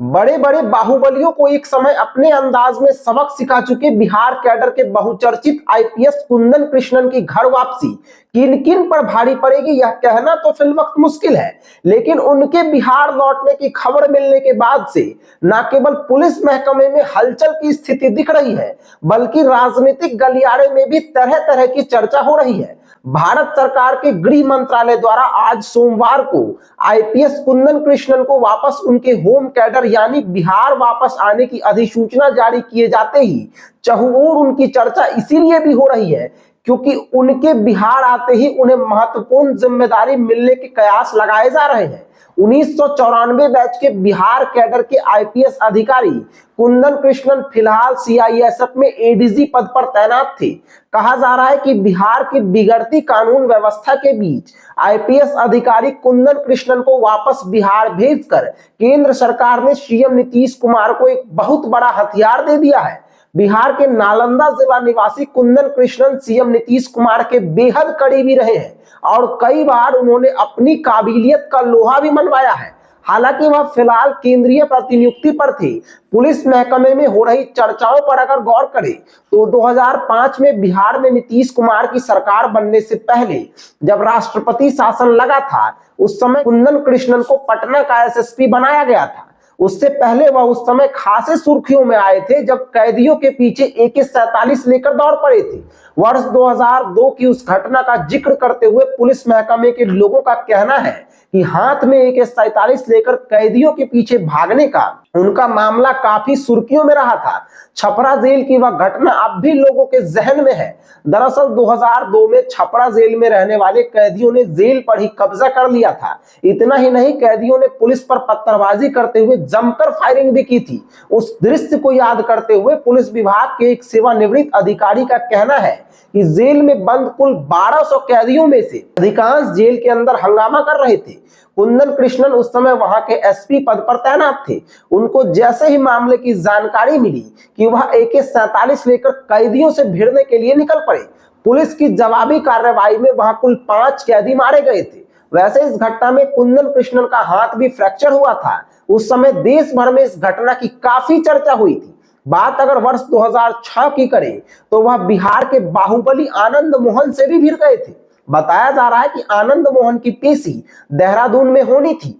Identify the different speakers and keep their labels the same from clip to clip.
Speaker 1: बड़े बड़े बाहुबलियों को एक समय अपने अंदाज में सबक सिखा चुके बिहार कैडर के बहुचर्चित आईपीएस कुंदन कृष्णन की घर वापसी किन किन पर भारी पड़ेगी यह कहना तो फिल वक्त मुश्किल है। लेकिन उनके बिहार लौटने की खबर मिलने के बाद से न केवल पुलिस महकमे में हलचल की स्थिति दिख रही है, बल्कि राजनीतिक गलियारे में भी तरह तरह की चर्चा हो रही है। भारत सरकार के गृह मंत्रालय द्वारा आज सोमवार को आईपीएस कुंदन कृष्णन को वापस उनके होम कैडर यानी बिहार वापस आने की अधिसूचना जारी किए जाते ही चहुओर उनकी चर्चा इसीलिए भी हो रही है क्योंकि उनके बिहार आते ही उन्हें महत्वपूर्ण जिम्मेदारी मिलने के कयास लगाए जा रहे हैं। 1994 बैच के बिहार कैडर के आईपीएस अधिकारी कुंदन कृष्णन फिलहाल सीआईएसएफ में एडीजी पद पर तैनात थे। कहा जा रहा है कि बिहार की बिगड़ती कानून व्यवस्था के बीच आईपीएस अधिकारी कुंदन कृष्णन को वापस बिहार भेजकर केंद्र सरकार ने सीएम नीतीश कुमार को एक बहुत बड़ा हथियार दे दिया है। बिहार के नालंदा जिला निवासी कुंदन कृष्णन सीएम नीतीश कुमार के बेहद करीबी रहे हैं और कई बार उन्होंने अपनी काबिलियत का लोहा भी मनवाया है। हालांकि वह फिलहाल केंद्रीय प्रतिनियुक्ति पर थे। पुलिस महकमे में हो रही चर्चाओं पर अगर गौर करें तो 2005 में बिहार में नीतीश कुमार की सरकार बनने से पहले जब राष्ट्रपति शासन लगा था उस समय कुंदन कृष्णन को पटना का एसएसपी बनाया गया था। उससे पहले वह उस समय खासे सुर्खियों में आए थे जब कैदियों के पीछे AK-47 लेकर दौड़ पड़े थे। वर्ष 2002 की उस घटना का जिक्र करते हुए पुलिस महकमे के लोगों का कहना है कि हाथ में AK-47 लेकर कैदियों के पीछे भागने का उनका मामला काफी सुर्खियों में रहा था। छपरा जेल की वह घटना अब भी लोगों के जहन में है। दरअसल 2002 में छपरा जेल में रहने वाले कैदियों ने जेल पर ही कब्जा कर लिया था। इतना ही नहीं, कैदियों ने पुलिस पर पत्थरबाजी करते हुए जमकर फायरिंग भी की थी। उस दृश्य को याद करते हुए पुलिस विभाग के एक सेवानिवृत्त अधिकारी का कहना है कि जेल में बंद कुल 1200 कैदियों में से अधिकांश जेल के अंदर हंगामा कर रहे थे। कुंदन कृष्णन उस समय वहां के एसपी पद पर तैनात थे। उनको जैसे ही मामले की जानकारी मिली कि वह AK-47 लेकर कैदियों से भिड़ने के लिए निकल पड़े, पुलिस की जवाबी कार्रवाई में वहां कुल 5 कैदी मारे गए थे। वैसे इस घटना में कुंदन कृष्णन का हाथ भी फ्रैक्चर हुआ था। उस समय देश भर में इस घटना की काफी चर्चा हुई थी। बात अगर वर्ष 2006 की करें तो वह बिहार के बाहुबली आनंद मोहन से भी भिड़ गए थे। बताया जा रहा है कि आनंद मोहन की पेशी देहरादून में होनी थी।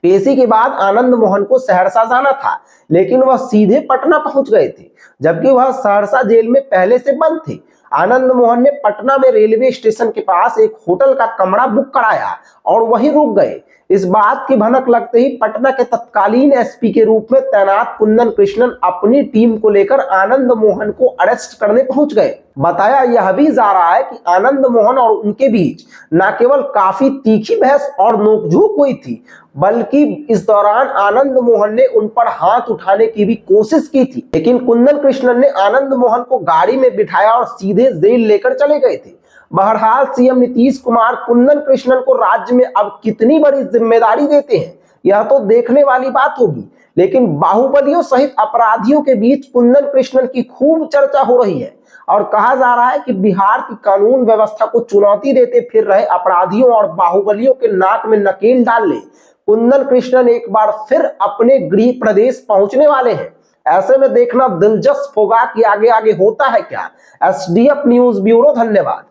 Speaker 1: पेशी के बाद आनंद मोहन को सहरसा जाना था, लेकिन वह सीधे पटना पहुंच गए थे, जबकि वह सहरसा जेल में पहले से बंद थे। आनंद मोहन ने पटना में रेलवे स्टेशन के पास एक होटल का कमरा बुक कराया और वहीं रुक गए। इस बात की भनक लगते ही पटना के तत्कालीन एसपी के रूप में तैनात कुंदन कृष्णन अपनी टीम को लेकर आनंद मोहन को अरेस्ट करने पहुंच गए। बताया यह भी जा रहा है कि आनंद मोहन और उनके बीच न केवल काफी तीखी बहस और नोकझोंक हुई थी, बल्कि इस दौरान आनंद मोहन ने उन पर हाथ उठाने की भी कोशिश की थी। लेकिन कुंदन कृष्णन ने आनंद मोहन को गाड़ी में बिठाया और सीधे जेल लेकर चले गए थे। बहरहाल सीएम नीतीश कुमार कुंदन कृष्णन को राज्य में अब कितनी बड़ी जिम्मेदारी देते हैं यह तो देखने वाली बात होगी। लेकिन बाहुबलियों सहित अपराधियों के बीच कुंदन कृष्णन की खूब चर्चा हो रही है और कहा जा रहा है कि बिहार की कानून व्यवस्था को चुनौती देते फिर रहे अपराधियों और बाहुबलियों के नाक में नकेल डालने कुंदन कृष्णन एक बार फिर अपने गृह प्रदेश पहुंचने वाले हैं। ऐसे में देखना दिलचस्प होगा कि आगे आगे होता है क्या। एसडीएफ न्यूज ब्यूरो, धन्यवाद।